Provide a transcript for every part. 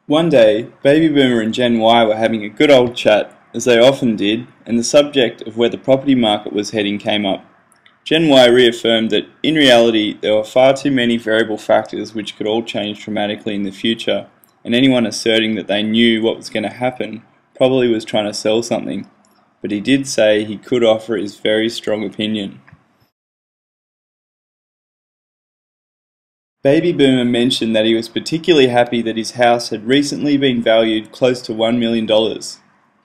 One day, Baby Boomer and Gen Y were having a good old chat, as they often did, and the subject of where the property market was heading came up. Gen Y reaffirmed that, in reality, there were far too many variable factors which could all change dramatically in the future, and anyone asserting that they knew what was going to happen probably was trying to sell something. But he did say he could offer his very strong opinion. Baby Boomer mentioned that he was particularly happy that his house had recently been valued close to $1 million.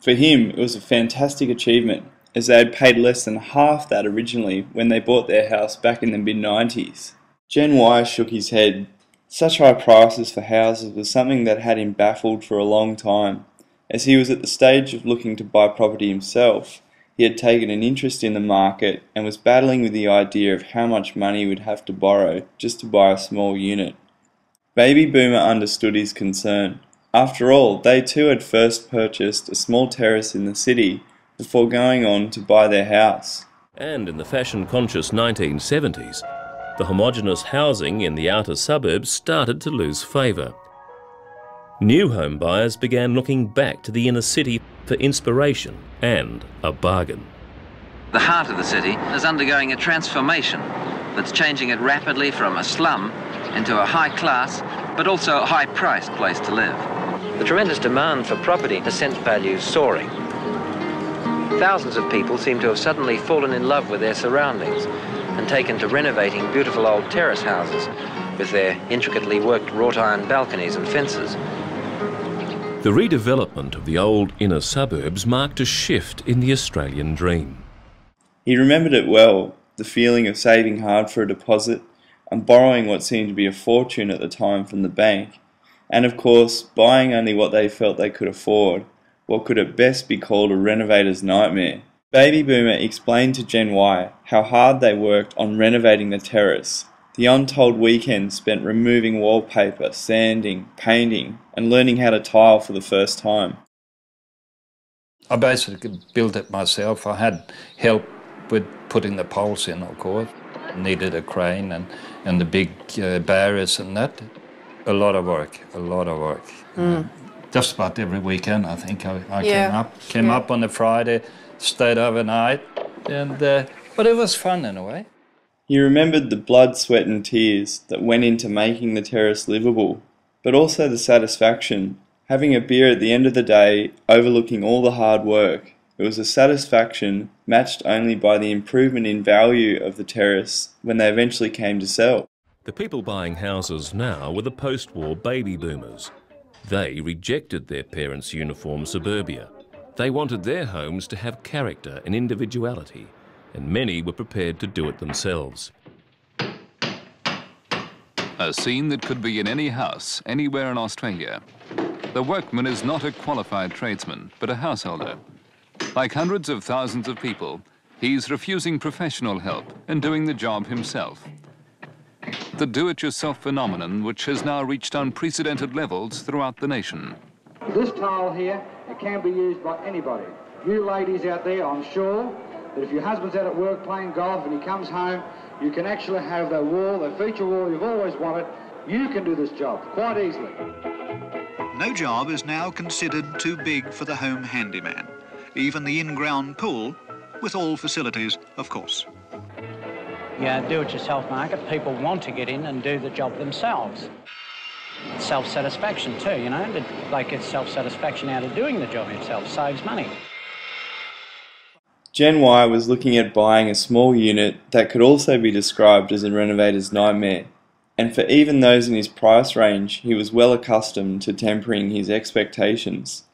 For him, it was a fantastic achievement, as they had paid less than half that originally when they bought their house back in the mid-90s. Gen Y shook his head. Such high prices for houses was something that had him baffled for a long time. As he was at the stage of looking to buy property himself, he had taken an interest in the market and was battling with the idea of how much money he would have to borrow just to buy a small unit. Baby Boomer understood his concern. After all, they too had first purchased a small terrace in the city before going on to buy their house. And in the fashion-conscious 1970s, the homogenous housing in the outer suburbs started to lose favour. New home buyers began looking back to the inner city for inspiration and a bargain. The heart of the city is undergoing a transformation that's changing it rapidly from a slum into a high-class but also a high-priced place to live. The tremendous demand for property has sent values soaring. Thousands of people seem to have suddenly fallen in love with their surroundings and taken to renovating beautiful old terrace houses with their intricately worked wrought iron balconies and fences. The redevelopment of the old inner suburbs marked a shift in the Australian dream. He remembered it well, the feeling of saving hard for a deposit and borrowing what seemed to be a fortune at the time from the bank, and of course buying only what they felt they could afford, what could at best be called a renovator's nightmare. Baby Boomer explained to Gen Y how hard they worked on renovating the terrace, the untold weekends spent removing wallpaper, sanding, painting, and learning how to tile for the first time. I basically built it myself. I had help with putting the poles in, of course. Needed a crane and the big barriers and that. A lot of work, a lot of work. Just about every weekend, I think, I came up on a Friday, stayed overnight, and but it was fun in a way. He remembered the blood, sweat and tears that went into making the terrace livable, but also the satisfaction, having a beer at the end of the day, overlooking all the hard work. It was a satisfaction matched only by the improvement in value of the terrace when they eventually came to sell. The people buying houses now were the post-war baby boomers. They rejected their parents' uniform suburbia. They wanted their homes to have character and individuality, and many were prepared to do it themselves. A scene that could be in any house, anywhere in Australia. The workman is not a qualified tradesman, but a householder. Like hundreds of thousands of people, he's refusing professional help and doing the job himself. The do-it-yourself phenomenon, which has now reached unprecedented levels throughout the nation. This tile here, it can be used by anybody. You ladies out there, I'm sure that if your husband's out at work playing golf and he comes home, you can actually have the wall, the feature wall you've always wanted. You can do this job quite easily. No job is now considered too big for the home handyman. Even the in-ground pool, with all facilities, of course. Yeah, do-it-yourself market, people want to get in and do the job themselves. Self-satisfaction too, you know, they get self-satisfaction out of doing the job itself, saves money. Gen Y was looking at buying a small unit that could also be described as a renovator's nightmare, and for even those in his price range, he was well accustomed to tempering his expectations.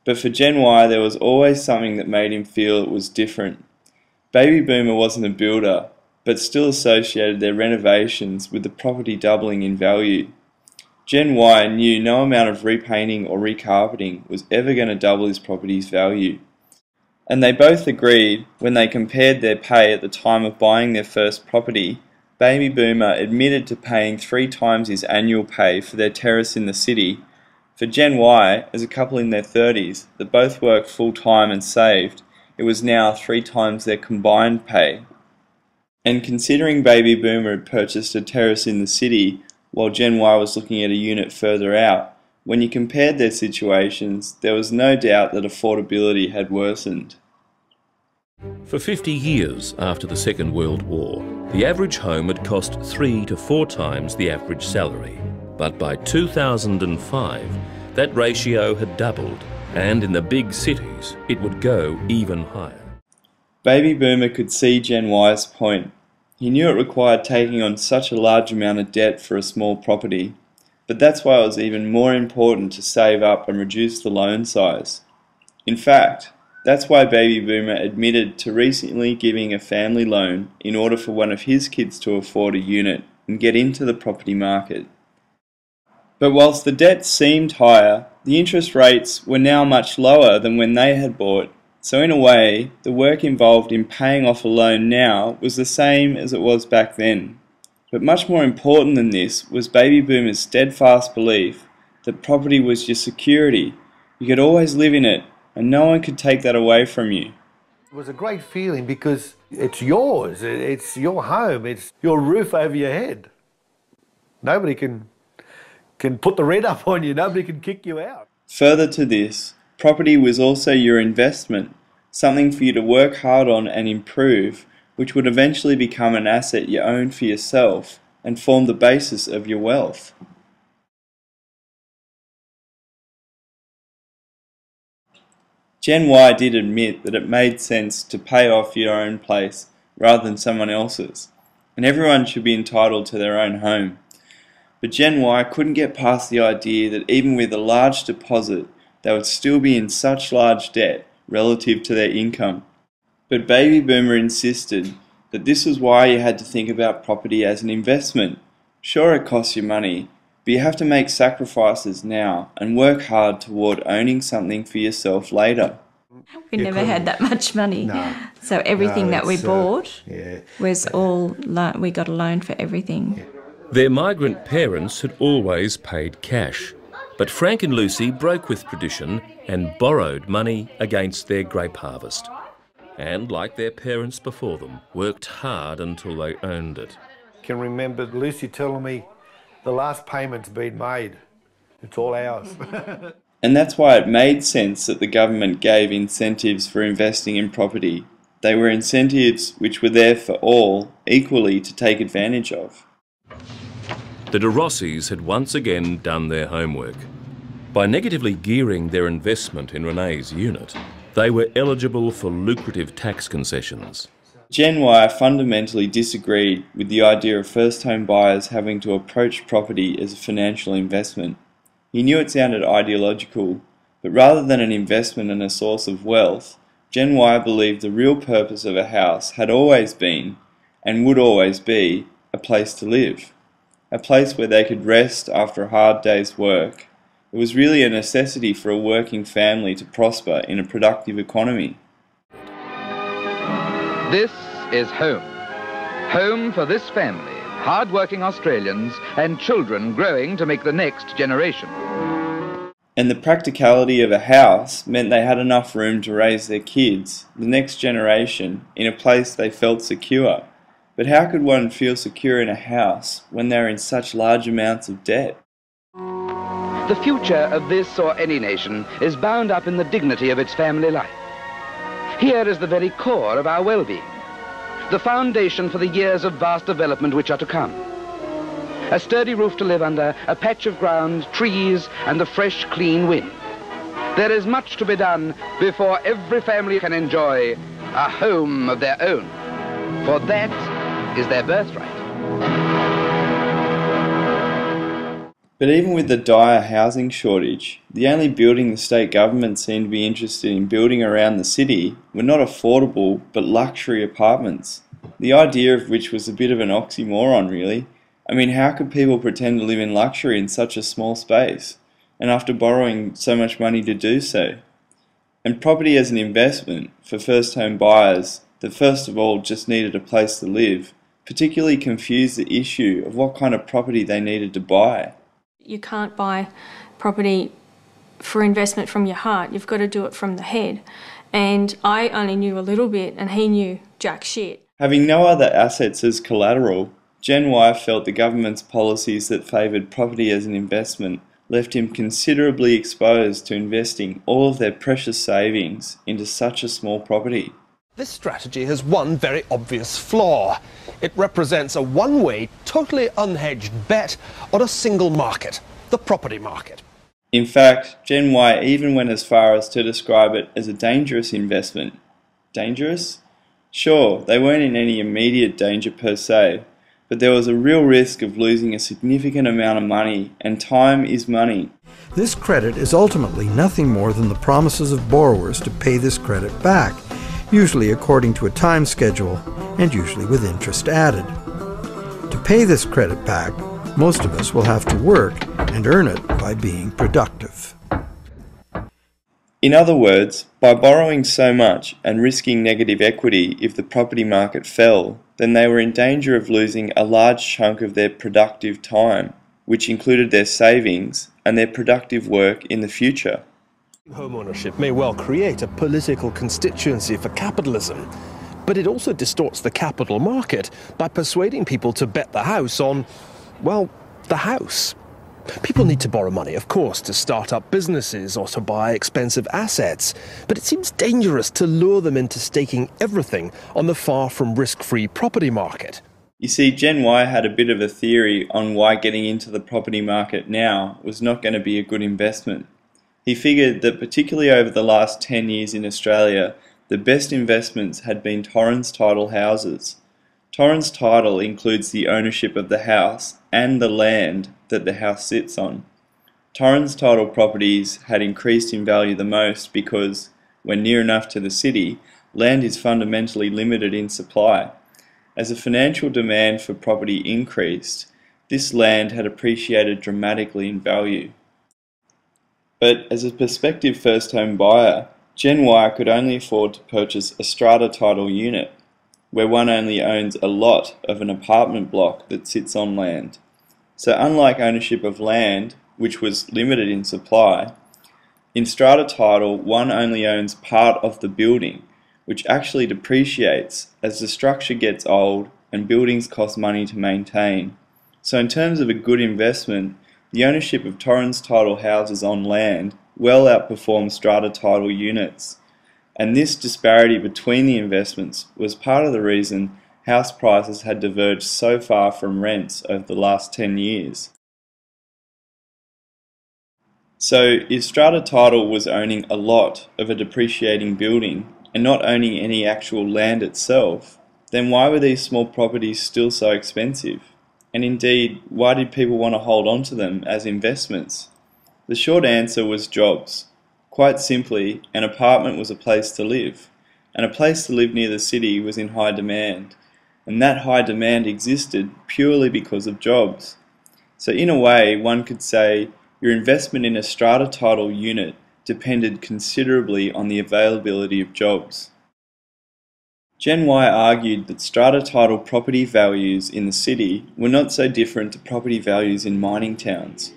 But for Gen Y, there was always something that made him feel it was different. Baby Boomer wasn't a builder, but still associated their renovations with the property doubling in value. Gen Y knew no amount of repainting or recarpeting was ever going to double his property's value. And they both agreed, when they compared their pay at the time of buying their first property, Baby Boomer admitted to paying 3 times his annual pay for their terrace in the city. For Gen Y, as a couple in their 30s that both worked full-time and saved, it was now 3 times their combined pay. And considering Baby Boomer had purchased a terrace in the city while Gen Y was looking at a unit further out, When you compared their situations, there was no doubt that affordability had worsened. For 50 years after the Second World War, the average home had cost 3 to 4 times the average salary. But by 2005, that ratio had doubled, and in the big cities, it would go even higher. Baby Boomer could see Gen Y's point. He knew it required taking on such a large amount of debt for a small property, but that's why it was even more important to save up and reduce the loan size. In fact, that's why Baby Boomer admitted to recently giving a family loan in order for one of his kids to afford a unit and get into the property market. But whilst the debt seemed higher, the interest rates were now much lower than when they had bought, so in a way, the work involved in paying off a loan now was the same as it was back then. But much more important than this was Baby Boomer's steadfast belief that property was your security. You could always live in it, and no one could take that away from you. It was a great feeling because it's yours, it's your home, it's your roof over your head. Nobody can put the rent up on you, nobody can kick you out. Further to this, property was also your investment, something for you to work hard on and improve, which would eventually become an asset you own for yourself and form the basis of your wealth. Gen Y did admit that it made sense to pay off your own place rather than someone else's, and everyone should be entitled to their own home. But Gen Y couldn't get past the idea that even with a large deposit, they would still be in such large debt relative to their income. But Baby Boomer insisted that this was why you had to think about property as an investment. Sure, it costs you money, but you have to make sacrifices now and work hard toward owning something for yourself later. We never had that much money. No. So everything that we bought yeah. was all, we got a loan for everything. Their migrant parents had always paid cash, but Frank and Lucy broke with tradition and borrowed money against their grape harvest. And, like their parents before them, worked hard until they owned it. I can remember Lucy telling me the last payment's been made. It's all ours. And that's why it made sense that the government gave incentives for investing in property. They were incentives which were there for all, equally to take advantage of. The De Rossis had once again done their homework. By negatively gearing their investment in Renee's unit, they were eligible for lucrative tax concessions. Gen Y fundamentally disagreed with the idea of first home buyers having to approach property as a financial investment. He knew it sounded ideological, but rather than an investment and a source of wealth, Gen Y believed the real purpose of a house had always been, and would always be, a place to live. A place where they could rest after a hard day's work. It was really a necessity for a working family to prosper in a productive economy. This is home. Home for this family, hard-working Australians and children growing to make the next generation. And the practicality of a house meant they had enough room to raise their kids, the next generation, in a place they felt secure. But how could one feel secure in a house when they're in such large amounts of debt? The future of this or any nation is bound up in the dignity of its family life. Here is the very core of our well-being, the foundation for the years of vast development which are to come. A sturdy roof to live under, a patch of ground, trees, and the fresh, clean wind. There is much to be done before every family can enjoy a home of their own, for that is their birthright. But even with the dire housing shortage, the only building the state government seemed to be interested in building around the city were not affordable but luxury apartments, the idea of which was a bit of an oxymoron really. I mean, how could people pretend to live in luxury in such a small space, and after borrowing so much money to do so? And property as an investment for first home buyers that first of all just needed a place to live, particularly confused the issue of what kind of property they needed to buy. You can't buy property for investment from your heart, you've got to do it from the head. And I only knew a little bit and he knew jack shit. Having no other assets as collateral, Gen Y felt the government's policies that favoured property as an investment left him considerably exposed to investing all of their precious savings into such a small property. This strategy has one very obvious flaw. It represents a one-way, totally unhedged bet on a single market, the property market. In fact, Gen Y even went as far as to describe it as a dangerous investment. Dangerous? Sure, they weren't in any immediate danger per se, but there was a real risk of losing a significant amount of money, and time is money. This credit is ultimately nothing more than the promises of borrowers to pay this credit back, usually according to a time schedule and usually with interest added. To pay this credit back, most of us will have to work and earn it by being productive. In other words, by borrowing so much and risking negative equity if the property market fell, then they were in danger of losing a large chunk of their productive time, which included their savings and their productive work in the future. Home ownership may well create a political constituency for capitalism, but it also distorts the capital market by persuading people to bet the house on, well, the house. People need to borrow money, of course, to start up businesses or to buy expensive assets, but it seems dangerous to lure them into staking everything on the far from risk-free property market. You see, Gen Y had a bit of a theory on why getting into the property market now was not going to be a good investment. He figured that particularly over the last 10 years in Australia, the best investments had been Torrens title houses. Torrens title includes the ownership of the house and the land that the house sits on. Torrens title properties had increased in value the most because, when near enough to the city, land is fundamentally limited in supply. As the financial demand for property increased, this land had appreciated dramatically in value. But as a prospective first home buyer, Gen Y could only afford to purchase a strata title unit, where one only owns a lot of an apartment block that sits on land. So unlike ownership of land, which was limited in supply, in strata title one only owns part of the building, which actually depreciates as the structure gets old and buildings cost money to maintain. So in terms of a good investment, the ownership of Torrens title houses on land well outperforms strata title units, and this disparity between the investments was part of the reason house prices had diverged so far from rents over the last 10 years. So if strata title was owning a lot of a depreciating building and not owning any actual land itself, then why were these small properties still so expensive? And indeed, why did people want to hold on to them as investments? The short answer was jobs. Quite simply, an apartment was a place to live, and a place to live near the city was in high demand, and that high demand existed purely because of jobs. So in a way, one could say your investment in a strata title unit depended considerably on the availability of jobs. Gen Y argued that strata title property values in the city were not so different to property values in mining towns.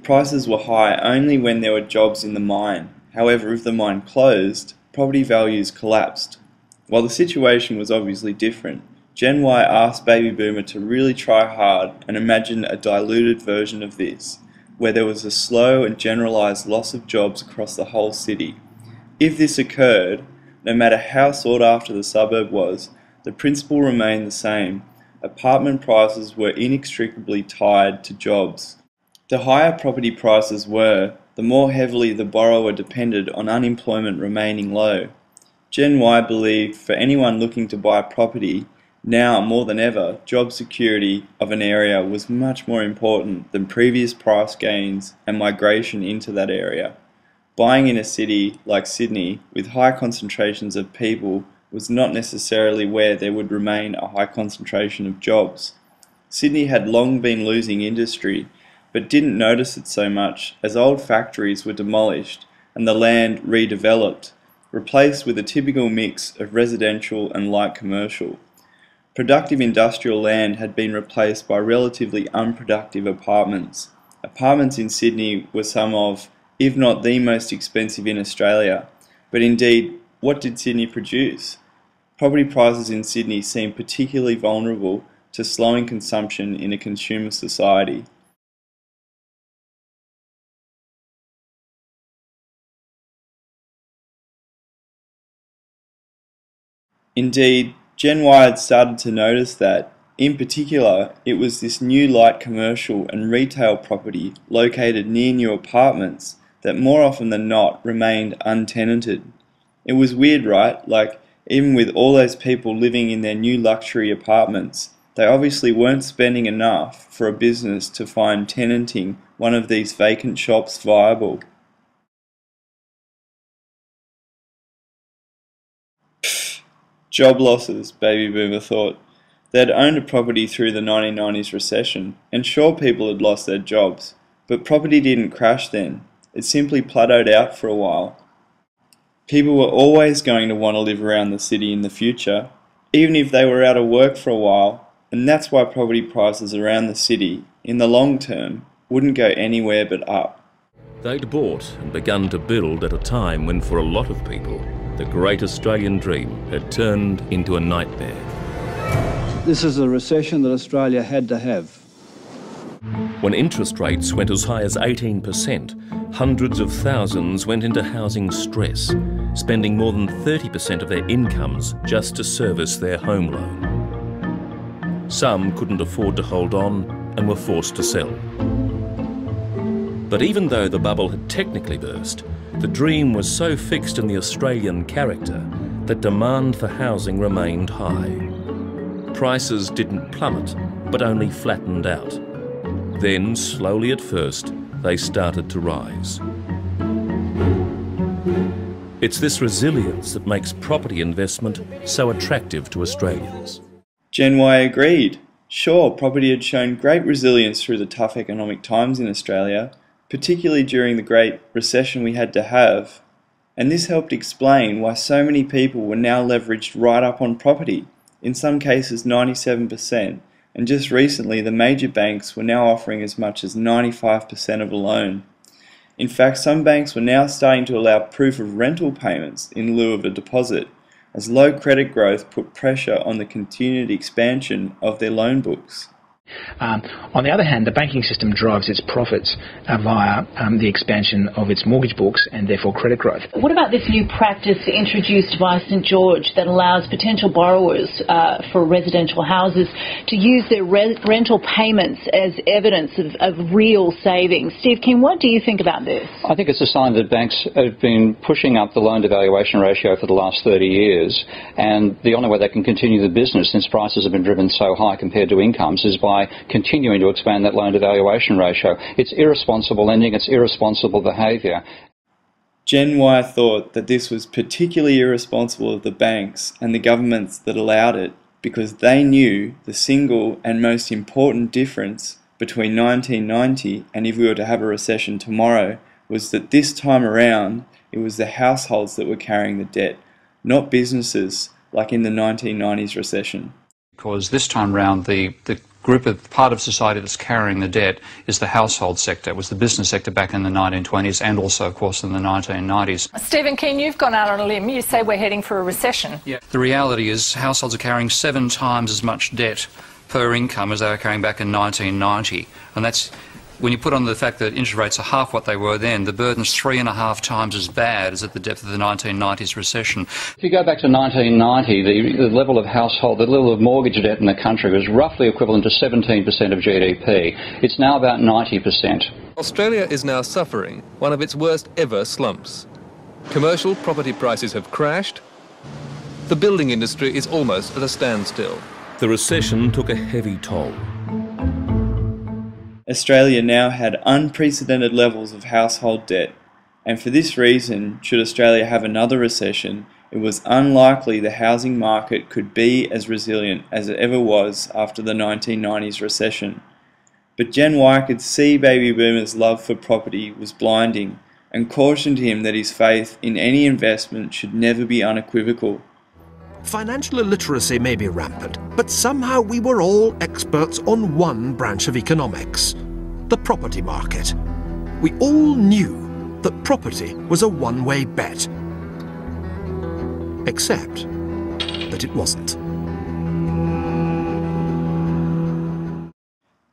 Prices were high only when there were jobs in the mine. However, if the mine closed, property values collapsed. While the situation was obviously different, Gen Y asked Baby Boomer to really try hard and imagine a diluted version of this, where there was a slow and generalized loss of jobs across the whole city. If this occurred, no matter how sought after the suburb was, the principle remained the same. Apartment prices were inextricably tied to jobs. The higher property prices were, the more heavily the borrower depended on unemployment remaining low. Gen Y believed for anyone looking to buy property, now more than ever, job security of an area was much more important than previous price gains and migration into that area. Buying in a city like Sydney with high concentrations of people was not necessarily where there would remain a high concentration of jobs. Sydney had long been losing industry, but didn't notice it so much as old factories were demolished and the land redeveloped, replaced with a typical mix of residential and light commercial. Productive industrial land had been replaced by relatively unproductive apartments. Apartments in Sydney were some of, if not the most expensive in Australia. But indeed, what did Sydney produce? Property prices in Sydney seem particularly vulnerable to slowing consumption in a consumer society. Indeed, Gen Y had started to notice that, in particular, it was this new light commercial and retail property located near new apartments that more often than not remained untenanted. It was weird, right? Like, even with all those people living in their new luxury apartments, they obviously weren't spending enough for a business to find tenanting one of these vacant shops viable. Pfft, job losses, Baby Boomer thought. They'd owned a property through the 1990s recession, and sure, people had lost their jobs, but property didn't crash then. It simply plateaued out for a while. People were always going to want to live around the city in the future, even if they were out of work for a while, and that's why property prices around the city, in the long term, wouldn't go anywhere but up. They'd bought and begun to build at a time when, for a lot of people, the great Australian dream had turned into a nightmare. This is a recession that Australia had to have. When interest rates went as high as 18%, hundreds of thousands went into housing stress, spending more than 30% of their incomes just to service their home loan. Some couldn't afford to hold on and were forced to sell. But even though the bubble had technically burst, the dream was so fixed in the Australian character that demand for housing remained high. Prices didn't plummet, but only flattened out. Then, slowly at first, they started to rise. It's this resilience that makes property investment so attractive to Australians. Gen Y agreed. Sure, property had shown great resilience through the tough economic times in Australia, particularly during the Great Recession we had to have, and this helped explain why so many people were now leveraged right up on property, in some cases 97%, and just recently the major banks were now offering as much as 95% of a loan. In fact, some banks were now starting to allow proof of rental payments in lieu of a deposit, as low credit growth put pressure on the continued expansion of their loan books. On the other hand, the banking system drives its profits via the expansion of its mortgage books and therefore credit growth. What about this new practice introduced by St George that allows potential borrowers for residential houses to use their rental payments as evidence of real savings? Steve King, what do you think about this? I think it's a sign that banks have been pushing up the loan-to-valuation ratio for the last 30 years, and the only way they can continue the business, since prices have been driven so high compared to incomes, is by continuing to expand that loan-to-valuation ratio. It's irresponsible lending, it's irresponsible behaviour. Gen Y thought that this was particularly irresponsible of the banks and the governments that allowed it, because they knew the single and most important difference between 1990 and if we were to have a recession tomorrow was that this time around it was the households that were carrying the debt, not businesses like in the 1990s recession. Because this time round the part of society that's carrying the debt is the household sector. It was the business sector back in the 1920s and also, of course, in the 1990s. Stephen Keane, you've gone out on a limb. You say we're heading for a recession. Yeah. The reality is households are carrying 7 times as much debt per income as they were carrying back in 1990. And that's, when you put on the fact that interest rates are half what they were then, the burden's 3.5 times as bad as at the depth of the 1990s recession. If you go back to 1990, the level of mortgage debt in the country was roughly equivalent to 17% of GDP. It's now about 90%. Australia is now suffering one of its worst ever slumps. Commercial property prices have crashed. The building industry is almost at a standstill. The recession took a heavy toll. Australia now had unprecedented levels of household debt, and for this reason, should Australia have another recession, it was unlikely the housing market could be as resilient as it ever was after the 1990s recession. But Gen Y could see Baby Boomer's love for property was blinding, and cautioned him that his faith in any investment should never be unequivocal. Financial illiteracy may be rampant, but somehow we were all experts on one branch of economics, the property market. We all knew that property was a one-way bet. Except that it wasn't.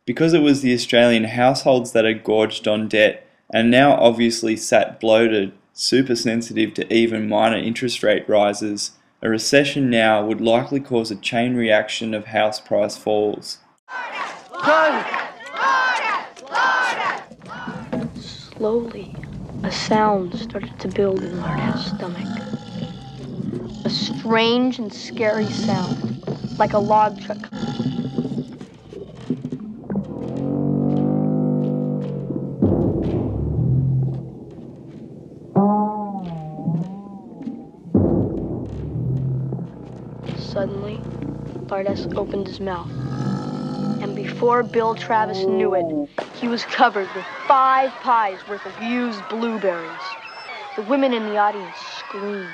Because it was the Australian households that had gorged on debt and now obviously sat bloated, super sensitive to even minor interest rate rises, a recession now would likely cause a chain reaction of house price falls. Slowly, a sound started to build in Larda's stomach. A strange and scary sound, like a log truck. Suddenly, Lardes opened his mouth. And before Bill Travis knew it, he was covered with 5 pies worth of used blueberries. The women in the audience screamed.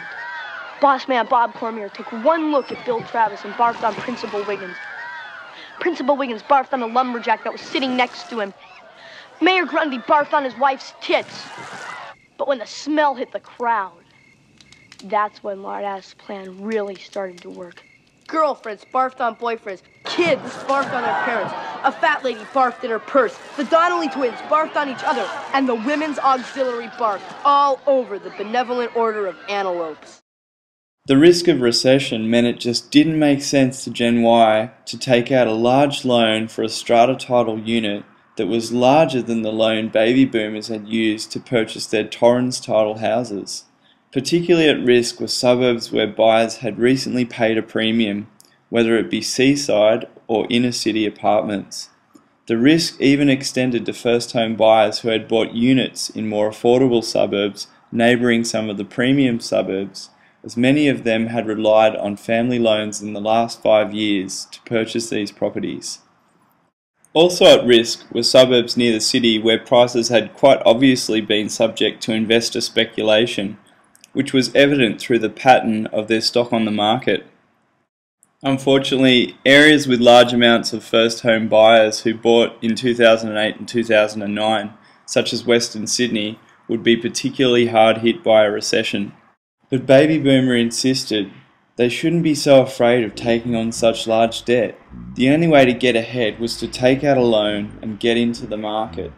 Boss man Bob Cormier took one look at Bill Travis and barfed on Principal Wiggins. Principal Wiggins barfed on the lumberjack that was sitting next to him. Mayor Grundy barfed on his wife's tits. But when the smell hit the crowd, that's when Larda's plan really started to work. Girlfriends barfed on boyfriends. Kids barfed on their parents. A fat lady barfed in her purse. The Donnelly twins barfed on each other. And the women's auxiliary barfed all over the benevolent order of antelopes. The risk of recession meant it just didn't make sense to Gen Y to take out a large loan for a strata title unit that was larger than the loan baby boomers had used to purchase their Torrens title houses. Particularly at risk were suburbs where buyers had recently paid a premium, whether it be seaside or inner city apartments. The risk even extended to first home buyers who had bought units in more affordable suburbs neighbouring some of the premium suburbs, as many of them had relied on family loans in the last 5 years to purchase these properties. Also at risk were suburbs near the city where prices had quite obviously been subject to investor speculation, which was evident through the pattern of their stock on the market. Unfortunately, areas with large amounts of first home buyers who bought in 2008 and 2009, such as Western Sydney, would be particularly hard hit by a recession. But Baby Boomer insisted they shouldn't be so afraid of taking on such large debt. The only way to get ahead was to take out a loan and get into the market.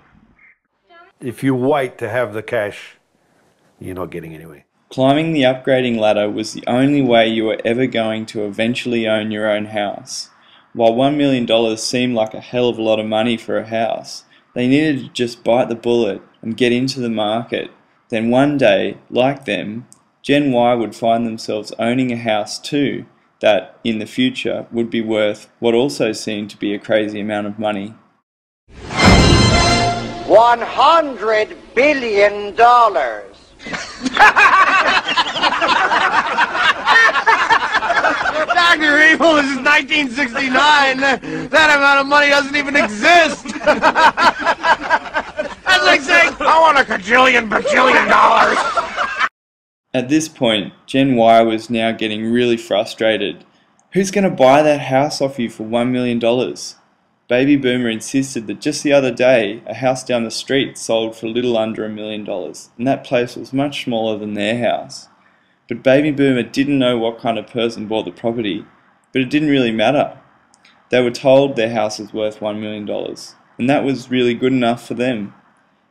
If you wait to have the cash, you're not getting anywhere. Climbing the upgrading ladder was the only way you were ever going to eventually own your own house. While $1 million seemed like a hell of a lot of money for a house, they needed to just bite the bullet and get into the market. Then one day, like them, Gen Y would find themselves owning a house too that, in the future, would be worth what also seemed to be a crazy amount of money. $100 billion. Dr. Evil, this is 1969. That amount of money doesn't even exist. That's like saying, I want a bajillion dollars. At this point, Gen Y was now getting really frustrated. Who's going to buy that house off you for $1 million? Baby Boomer insisted that just the other day, a house down the street sold for a little under $1 million, and that place was much smaller than their house. But Baby Boomer didn't know what kind of person bought the property, but it didn't really matter. They were told their house was worth $1 million, and that was really good enough for them.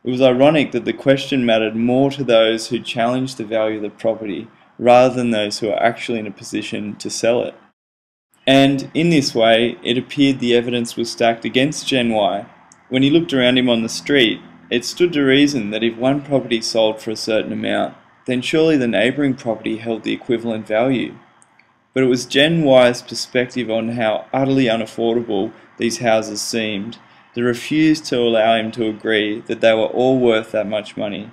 It was ironic that the question mattered more to those who challenged the value of the property rather than those who are actually in a position to sell it. And in this way, it appeared the evidence was stacked against Gen Y. When he looked around him on the street, it stood to reason that if one property sold for a certain amount, then surely the neighbouring property held the equivalent value. But it was Gen Y's perspective on how utterly unaffordable these houses seemed that refused to allow him to agree that they were all worth that much money,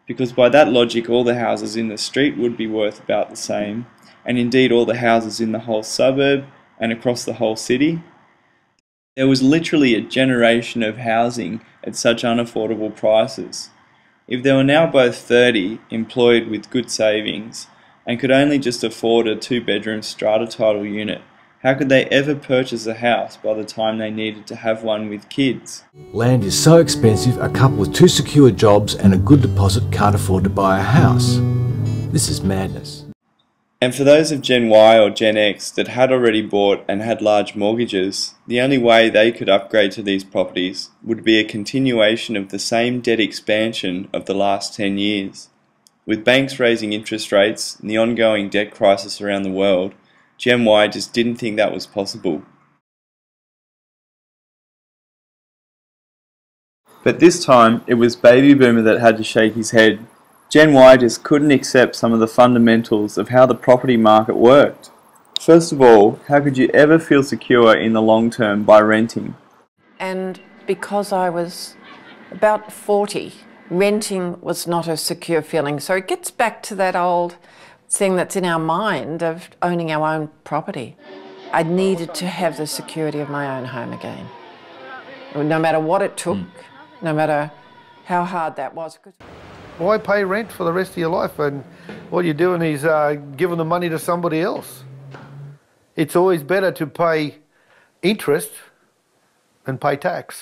because by that logic all the houses in the street would be worth about the same, and indeed all the houses in the whole suburb and across the whole city. There was literally a generation of housing at such unaffordable prices. If they were now both 30, employed with good savings, and could only just afford a 2-bedroom strata title unit, how could they ever purchase a house by the time they needed to have one with kids? Land is so expensive a couple with 2 secure jobs and a good deposit can't afford to buy a house. This is madness. And for those of Gen Y or Gen X that had already bought and had large mortgages, the only way they could upgrade to these properties would be a continuation of the same debt expansion of the last 10 years. With banks raising interest rates and the ongoing debt crisis around the world, Gen Y just didn't think that was possible. But this time, it was Baby Boomer that had to shake his head. Gen Y just couldn't accept some of the fundamentals of how the property market worked. First of all, how could you ever feel secure in the long term by renting? And because I was about 40, renting was not a secure feeling. So it gets back to that old thing that's in our mind of owning our own property. I needed to have the security of my own home again. No matter what it took, no matter how hard that was. Why pay rent for the rest of your life? And what you're doing is giving the money to somebody else. It's always better to pay interest than pay tax.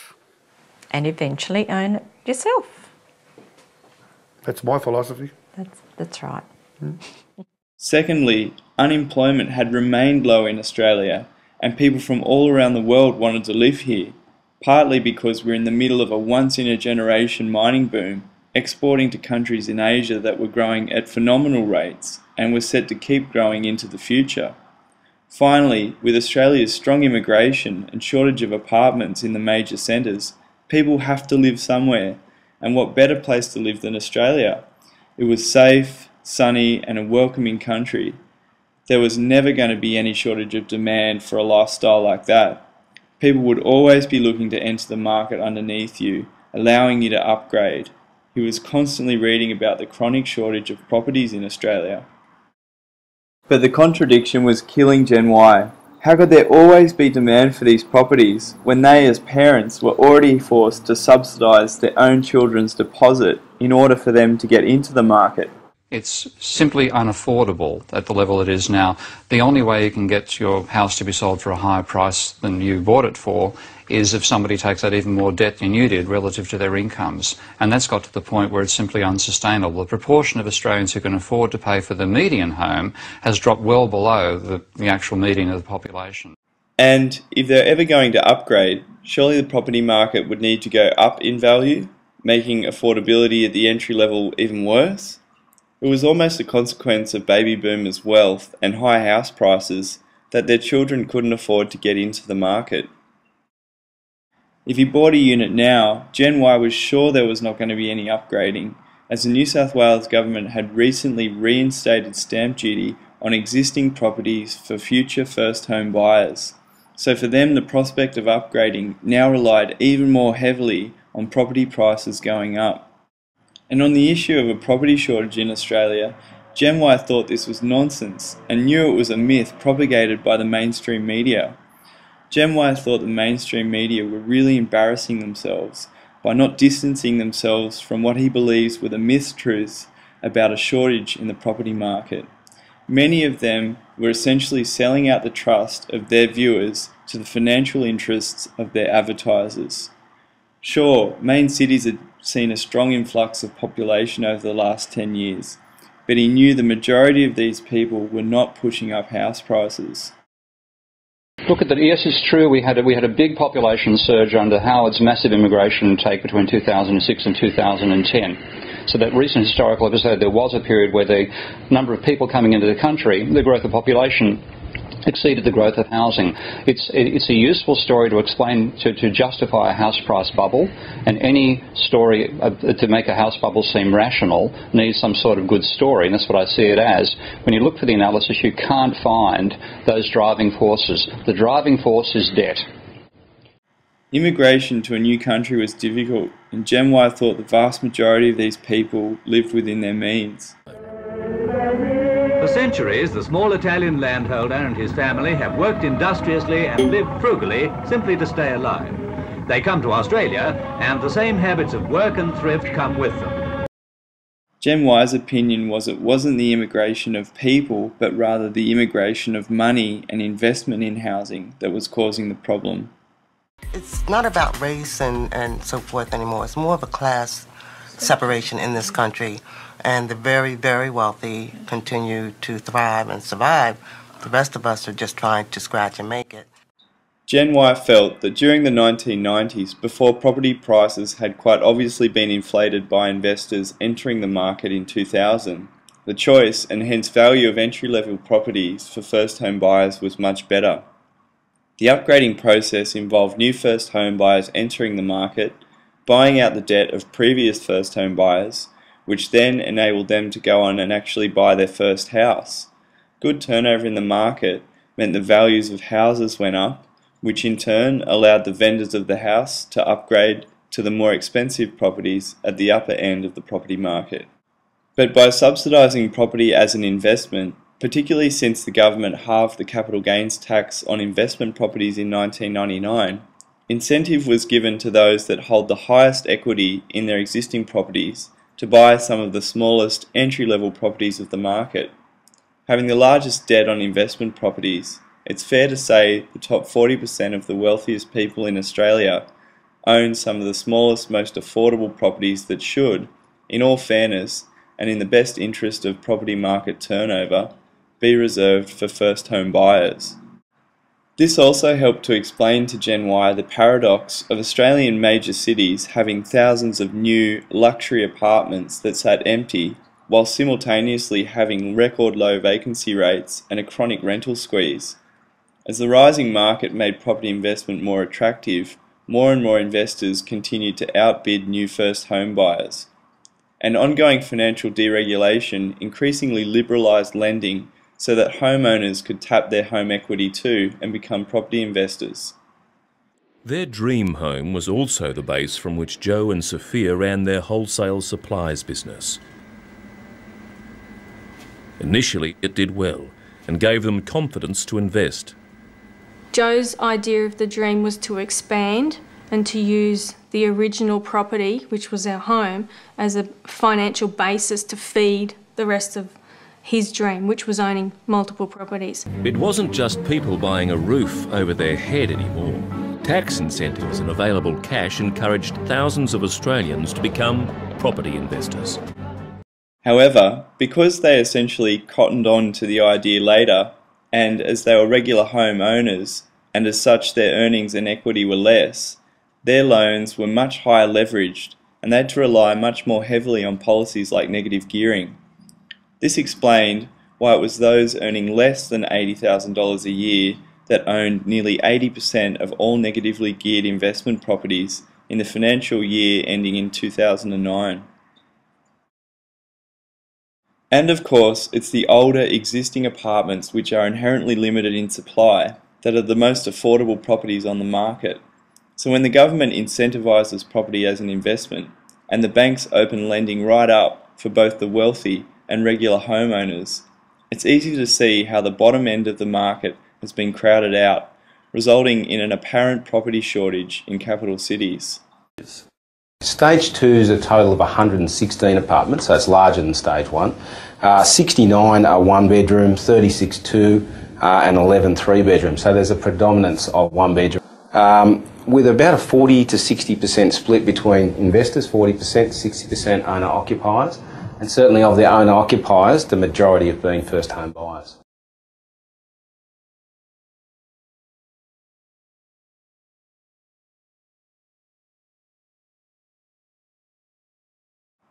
And eventually own it yourself. That's my philosophy. That's right. Secondly, unemployment had remained low in Australia, and people from all around the world wanted to live here, partly because we're in the middle of a once-in-a-generation mining boom, exporting to countries in Asia that were growing at phenomenal rates and were set to keep growing into the future. Finally, with Australia's strong immigration and shortage of apartments in the major centres, people have to live somewhere, and what better place to live than Australia? It was safe, sunny and a welcoming country. There was never going to be any shortage of demand for a lifestyle like that. People would always be looking to enter the market underneath you, allowing you to upgrade. He was constantly reading about the chronic shortage of properties in Australia. But the contradiction was killing Gen Y. How could there always be demand for these properties when they as parents were already forced to subsidise their own children's deposit in order for them to get into the market? It's simply unaffordable at the level it is now. The only way you can get your house to be sold for a higher price than you bought it for is if somebody takes out even more debt than you did relative to their incomes. And that's got to the point where it's simply unsustainable. The proportion of Australians who can afford to pay for the median home has dropped well below the actual median of the population. And if they're ever going to upgrade, surely the property market would need to go up in value, making affordability at the entry level even worse? It was almost a consequence of baby boomers' wealth and high house prices that their children couldn't afford to get into the market. If you bought a unit now, Gen Y was sure there was not going to be any upgrading, as the New South Wales government had recently reinstated stamp duty on existing properties for future first home buyers. So for them, the prospect of upgrading now relied even more heavily on property prices going up. And on the issue of a property shortage in Australia, Gen Y thought this was nonsense and knew it was a myth propagated by the mainstream media. Gen Y thought the mainstream media were really embarrassing themselves by not distancing themselves from what he believes were the mistruths about a shortage in the property market. Many of them were essentially selling out the trust of their viewers to the financial interests of their advertisers. Sure, main cities had seen a strong influx of population over the last 10 years, but he knew the majority of these people were not pushing up house prices. Look at that. Yes, it's true. We had a big population surge under Howard's massive immigration intake between 2006 and 2010. So that recent historical episode, there was a period where the number of people coming into the country, the growth of population, exceeded the growth of housing. It's a useful story to explain, to justify a house price bubble, and any story to make a house bubble seem rational needs some sort of good story, and that's what I see it as. When you look for the analysis, you can't find those driving forces. The driving force is debt. Immigration to a new country was difficult, and Gen Y thought the vast majority of these people lived within their means. For centuries, the small Italian landholder and his family have worked industriously and lived frugally simply to stay alive. They come to Australia, and the same habits of work and thrift come with them. Gen Y's opinion was it wasn't the immigration of people, but rather the immigration of money and investment in housing that was causing the problem. It's not about race and so forth anymore. It's more of a class separation in this country. And the very, very wealthy continue to thrive and survive. The rest of us are just trying to scratch and make it. Gen Y felt that during the 1990s, before property prices had quite obviously been inflated by investors entering the market in 2000, the choice and hence value of entry-level properties for first home buyers was much better. The upgrading process involved new first home buyers entering the market, buying out the debt of previous first home buyers, which then enabled them to go on and actually buy their first house. Good turnover in the market meant the values of houses went up, which in turn allowed the vendors of the house to upgrade to the more expensive properties at the upper end of the property market. But by subsidising property as an investment, particularly since the government halved the capital gains tax on investment properties in 1999, incentive was given to those that hold the highest equity in their existing properties to buy some of the smallest entry-level properties of the market. Having the largest debt on investment properties, it's fair to say the top 40% of the wealthiest people in Australia own some of the smallest, most affordable properties that should, in all fairness and in the best interest of property market turnover, be reserved for first home buyers. This also helped to explain to Gen Y the paradox of Australian major cities having thousands of new luxury apartments that sat empty, while simultaneously having record low vacancy rates and a chronic rental squeeze. As the rising market made property investment more attractive, more and more investors continued to outbid new first home buyers. And ongoing financial deregulation increasingly liberalised lending so that homeowners could tap their home equity too and become property investors. Their dream home was also the base from which Joe and Sophia ran their wholesale supplies business. Initially, it did well and gave them confidence to invest. Joe's idea of the dream was to expand and to use the original property, which was our home, as a financial basis to feed the rest of his dream, which was owning multiple properties. It wasn't just people buying a roof over their head anymore. Tax incentives and available cash encouraged thousands of Australians to become property investors. However, because they essentially cottoned on to the idea later, and as they were regular home owners, and as such their earnings and equity were less, their loans were much higher leveraged, and they had to rely much more heavily on policies like negative gearing. This explained why it was those earning less than $80,000 a year that owned nearly 80% of all negatively geared investment properties in the financial year ending in 2009. And of course, it's the older existing apartments which are inherently limited in supply that are the most affordable properties on the market. So when the government incentivises property as an investment, and the banks open lending right up for both the wealthy and regular homeowners, it's easy to see how the bottom end of the market has been crowded out, resulting in an apparent property shortage in capital cities. Stage 2 is a total of 116 apartments, so it's larger than Stage 1. 69 are one bedroom, 36 two, and 11 three bedrooms. So there's a predominance of one bedroom. With about a 40 to 60% split between investors, 40%, 60% owner occupiers, and certainly of the owner occupiers, the majority of being first home buyers.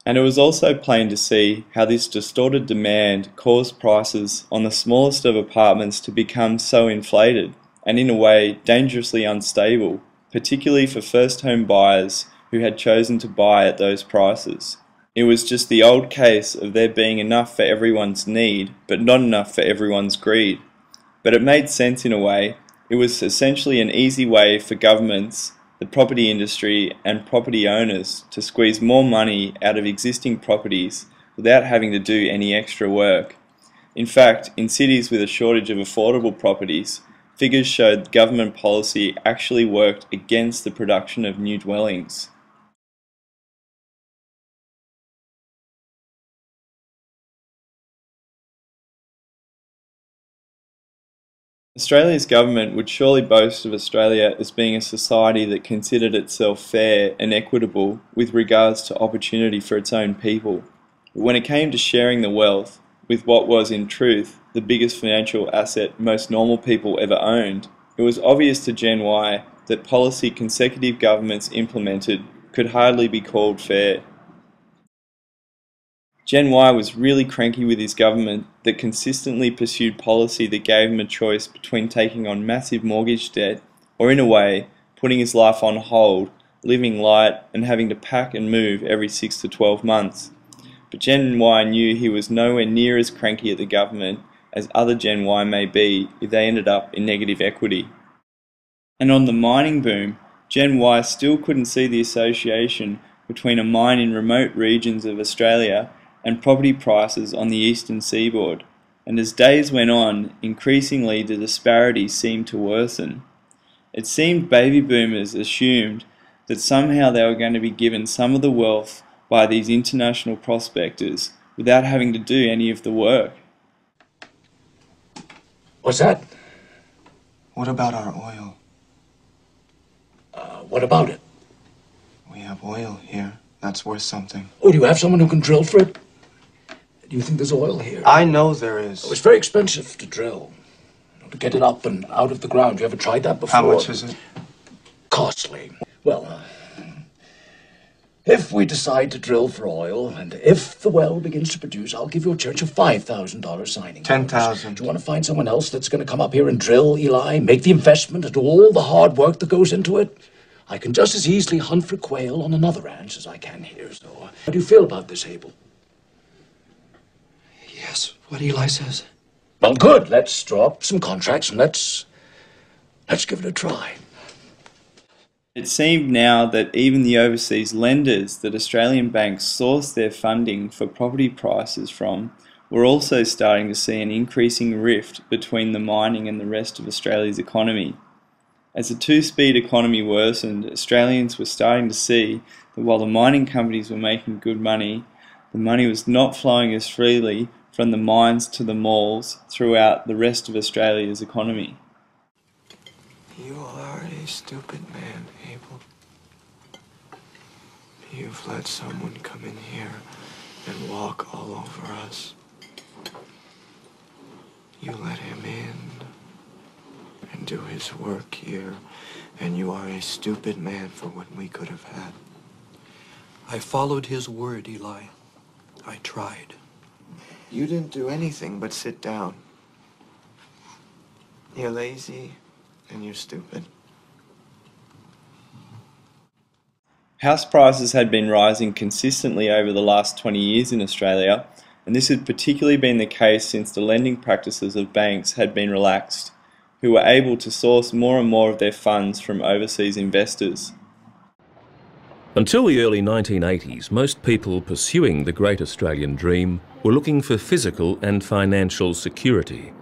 And it was also plain to see how this distorted demand caused prices on the smallest of apartments to become so inflated and in a way dangerously unstable, particularly for first home buyers who had chosen to buy at those prices. It was just the old case of there being enough for everyone's need, but not enough for everyone's greed. But it made sense in a way. It was essentially an easy way for governments, the property industry and property owners to squeeze more money out of existing properties without having to do any extra work. In fact, in cities with a shortage of affordable properties, figures showed government policy actually worked against the production of new dwellings. Australia's government would surely boast of Australia as being a society that considered itself fair and equitable with regards to opportunity for its own people. But when it came to sharing the wealth with what was in truth the biggest financial asset most normal people ever owned, it was obvious to Gen Y that policy consecutive governments implemented could hardly be called fair. Gen Y was really cranky with his government that consistently pursued policy that gave him a choice between taking on massive mortgage debt or, in a way, putting his life on hold, living light and having to pack and move every 6 to 12 months. But Gen Y knew he was nowhere near as cranky at the government as other Gen Y may be if they ended up in negative equity. And on the mining boom, Gen Y still couldn't see the association between a mine in remote regions of Australia and property prices on the eastern seaboard, and as days went on, increasingly the disparity seemed to worsen. It seemed baby boomers assumed that somehow they were going to be given some of the wealth by these international prospectors without having to do any of the work. What's that? What about our oil? What about it? We have oil here. That's worth something. Oh, do you have someone who can drill for it? Do you think there's oil here? I know there is. Oh, it's very expensive to drill. To get it up and out of the ground. You ever tried that before? How much is it? Costly. Well, if we decide to drill for oil, and if the well begins to produce, I'll give your church a $5,000 signing. 10,000. Do you want to find someone else that's going to come up here and drill, Eli? Make the investment and do all the hard work that goes into it? I can just as easily hunt for quail on another ranch as I can here. So, how do you feel about this, Abel? Yes, what Eli says. Well, good. Let's draw up some contracts and let's give it a try. It seemed now that even the overseas lenders that Australian banks sourced their funding for property prices from were also starting to see an increasing rift between the mining and the rest of Australia's economy. As the two-speed economy worsened, Australians were starting to see that while the mining companies were making good money, the money was not flowing as freely from the mines to the malls throughout the rest of Australia's economy. You are a stupid man, Abel. You've let someone come in here and walk all over us. You let him in and do his work here, and you are a stupid man for what we could have had. I followed his word, Eli. I tried. You didn't do anything but sit down. You're lazy and you're stupid. House prices had been rising consistently over the last 20 years in Australia, and this had particularly been the case since the lending practices of banks had been relaxed, who were able to source more and more of their funds from overseas investors. Until the early 1980s, most people pursuing the Great Australian Dream were looking for physical and financial security.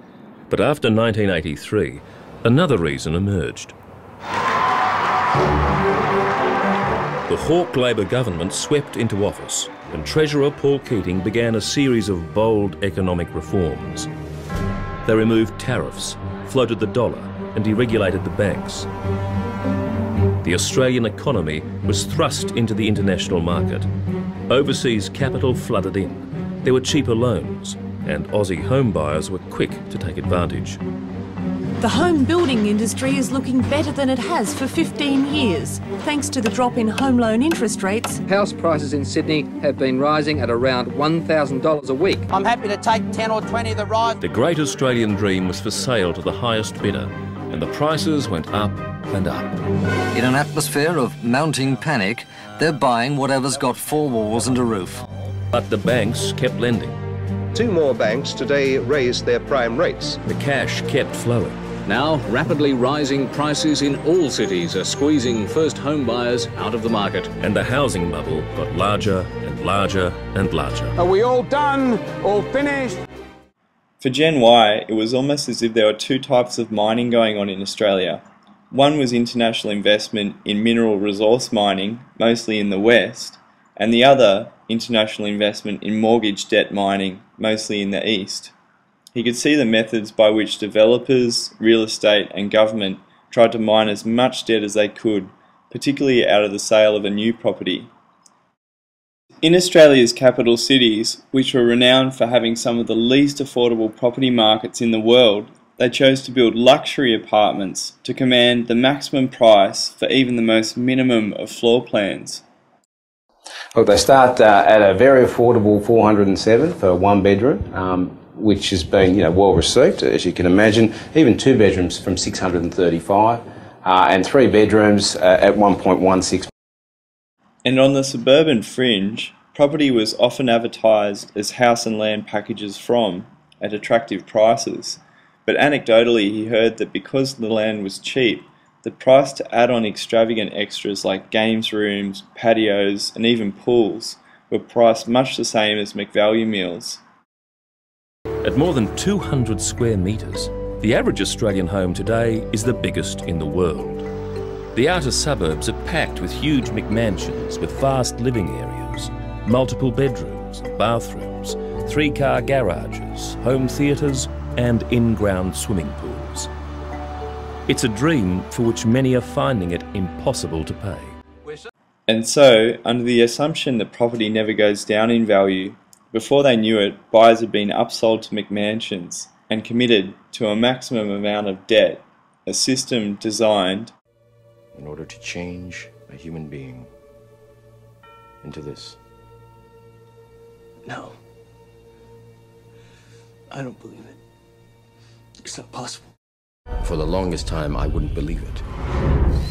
But after 1983, another reason emerged. The Hawke Labor government swept into office, and Treasurer Paul Keating began a series of bold economic reforms. They removed tariffs, floated the dollar, and deregulated the banks. The Australian economy was thrust into the international market. Overseas capital flooded in. There were cheaper loans, and Aussie home buyers were quick to take advantage. The home building industry is looking better than it has for 15 years, thanks to the drop in home loan interest rates. House prices in Sydney have been rising at around $1,000 a week. I'm happy to take 10 or 20 of the rise. The Great Australian Dream was for sale to the highest bidder, and the prices went up and up. In an atmosphere of mounting panic, they're buying whatever's got four walls and a roof. But the banks kept lending. Two more banks today raised their prime rates. The cash kept flowing. Now, rapidly rising prices in all cities are squeezing first home buyers out of the market. And the housing bubble got larger and larger and larger. Are we all done? All finished? For Gen Y, it was almost as if there were two types of mining going on in Australia. One was international investment in mineral resource mining, mostly in the West, and the other, international investment in mortgage debt mining, mostly in the East. He could see the methods by which developers, real estate and government tried to mine as much debt as they could, particularly out of the sale of a new property. In Australia's capital cities, which were renowned for having some of the least affordable property markets in the world, they chose to build luxury apartments to command the maximum price for even the most minimum of floor plans. Look, they start at a very affordable $407 for a one bedroom, which has been, well received, as you can imagine. Even two bedrooms from $635, and three bedrooms at $1.16. And on the suburban fringe, property was often advertised as house and land packages from at attractive prices. But anecdotally, he heard that because the land was cheap, the price to add on extravagant extras like games rooms, patios, and even pools were priced much the same as McValue meals. At more than 200 square metres, the average Australian home today is the biggest in the world. The outer suburbs are packed with huge McMansions with vast living areas, multiple bedrooms, bathrooms, three-car garages, home theatres and in-ground swimming pools. It's a dream for which many are finding it impossible to pay. And so, under the assumption that property never goes down in value, before they knew it, buyers had been upsold to McMansions and committed to a maximum amount of debt, a system designed in order to change a human being into this. No. I don't believe it. It's not possible. For the longest time, I wouldn't believe it.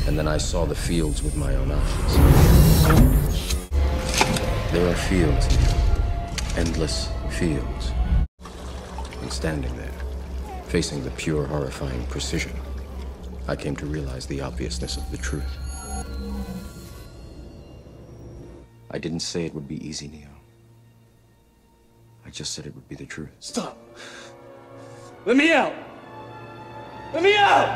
And then I saw the fields with my own eyes. There are fields here. Endless fields. And standing there, facing the pure, horrifying precision, I came to realize the obviousness of the truth. I didn't say it would be easy, Neo. I just said it would be the truth. Stop! Let me out! Let me out!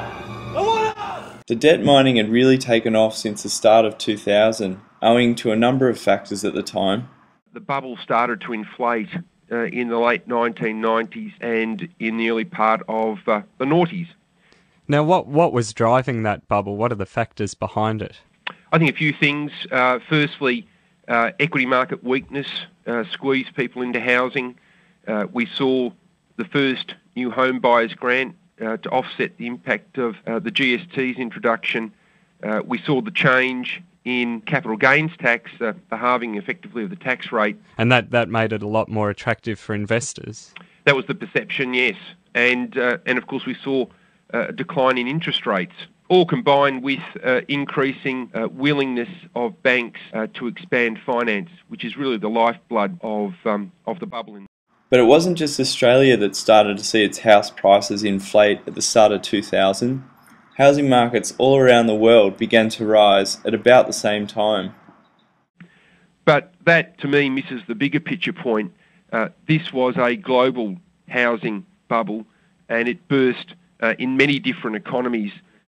I want out! The debt mining had really taken off since the start of 2000, owing to a number of factors at the time. The bubble started to inflate in the late 1990s and in the early part of the noughties. Now, what was driving that bubble? What are the factors behind it? I think a few things. Firstly, equity market weakness squeezed people into housing. We saw the first new home buyers grant to offset the impact of the GST's introduction. We saw the change in capital gains tax, the halving effectively of the tax rate. And that made it a lot more attractive for investors. That was the perception, yes. And of course we saw a decline in interest rates, all combined with increasing willingness of banks to expand finance, which is really the lifeblood of the bubble. But it wasn't just Australia that started to see its house prices inflate at the start of 2000. Housing markets all around the world began to rise at about the same time. But that, to me, misses the bigger picture point. This was a global housing bubble, and it burst in many different economies.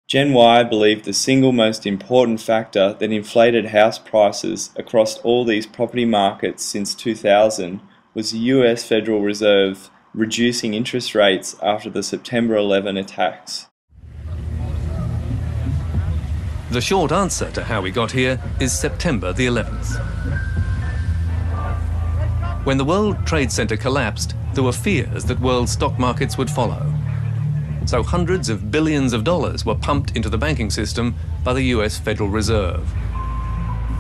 Gen Y believed the single most important factor that inflated house prices across all these property markets since 2000 was the US Federal Reserve reducing interest rates after the September 11 attacks. The short answer to how we got here is September the 11th. When the World Trade Center collapsed, there were fears that world stock markets would follow. So hundreds of billions of dollars were pumped into the banking system by the US Federal Reserve.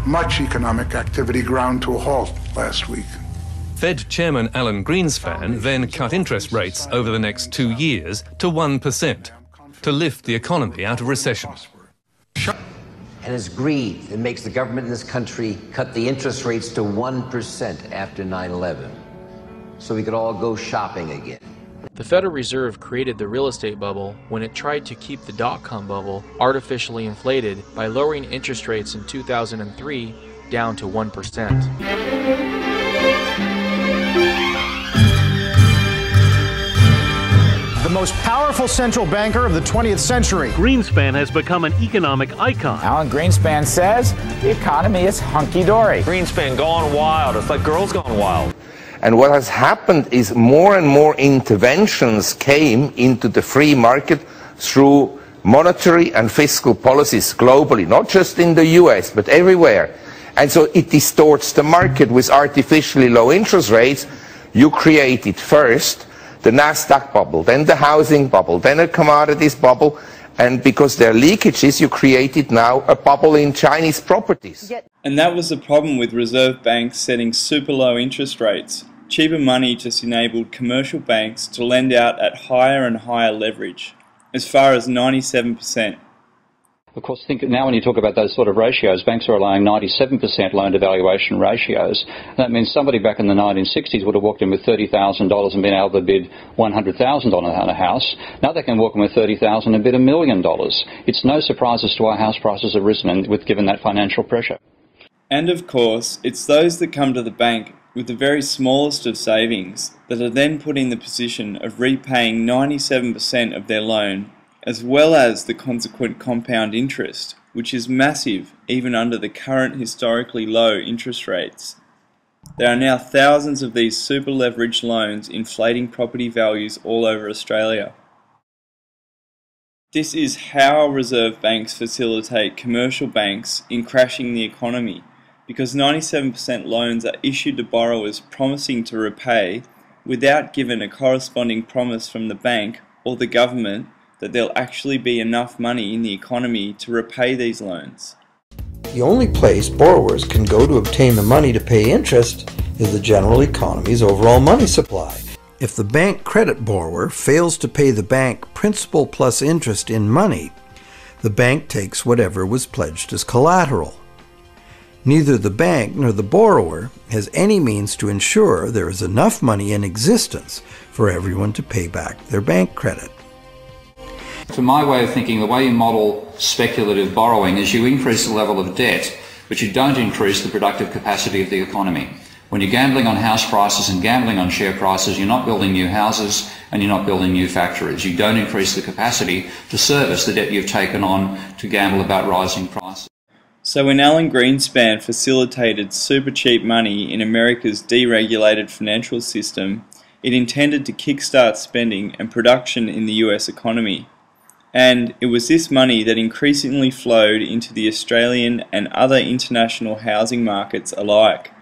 Much economic activity ground to a halt last week. Fed Chairman Alan Greenspan then cut interest rates over the next 2 years to 1% to lift the economy out of recession. And it's greed that makes the government in this country cut the interest rates to 1% after 9/11, so we could all go shopping again. The Federal Reserve created the real estate bubble when it tried to keep the dot-com bubble artificially inflated by lowering interest rates in 2003 down to 1%. The most powerful central banker of the 20th century. Greenspan has become an economic icon. Alan Greenspan says the economy is hunky-dory. Greenspan gone wild. It's like girls gone wild. And what has happened is more and more interventions came into the free market through monetary and fiscal policies globally, not just in the US, but everywhere. And so it distorts the market with artificially low interest rates. You create it first, the NASDAQ bubble, then the housing bubble, then a commodities bubble, and because there are leakages, you created now a bubble in Chinese properties. And that was the problem with reserve banks setting super low interest rates. Cheaper money just enabled commercial banks to lend out at higher and higher leverage, as far as 97%. Of course, think now when you talk about those sort of ratios, banks are allowing 97% loan-to-valuation ratios. That means somebody back in the 1960s would have walked in with $30,000 and been able to bid $100,000 on a house. Now they can walk in with $30,000 and bid $1 million. It's no surprise as to why house prices have risen given that financial pressure. And of course, it's those that come to the bank with the very smallest of savings that are then put in the position of repaying 97% of their loan, as well as the consequent compound interest, which is massive even under the current historically low interest rates. There are now thousands of these super leveraged loans inflating property values all over Australia. This is how reserve banks facilitate commercial banks in crashing the economy, because 97% loans are issued to borrowers promising to repay without given a corresponding promise from the bank or the government that there'll actually be enough money in the economy to repay these loans. The only place borrowers can go to obtain the money to pay interest is the general economy's overall money supply. If the bank credit borrower fails to pay the bank principal plus interest in money, the bank takes whatever was pledged as collateral. Neither the bank nor the borrower has any means to ensure there is enough money in existence for everyone to pay back their bank credit. To my way of thinking, the way you model speculative borrowing is you increase the level of debt, but you don't increase the productive capacity of the economy. When you're gambling on house prices and gambling on share prices, you're not building new houses and you're not building new factories. You don't increase the capacity to service the debt you've taken on to gamble about rising prices. So when Alan Greenspan facilitated super cheap money in America's deregulated financial system, it intended to kickstart spending and production in the US economy. And it was this money that increasingly flowed into the Australian and other international housing markets alike.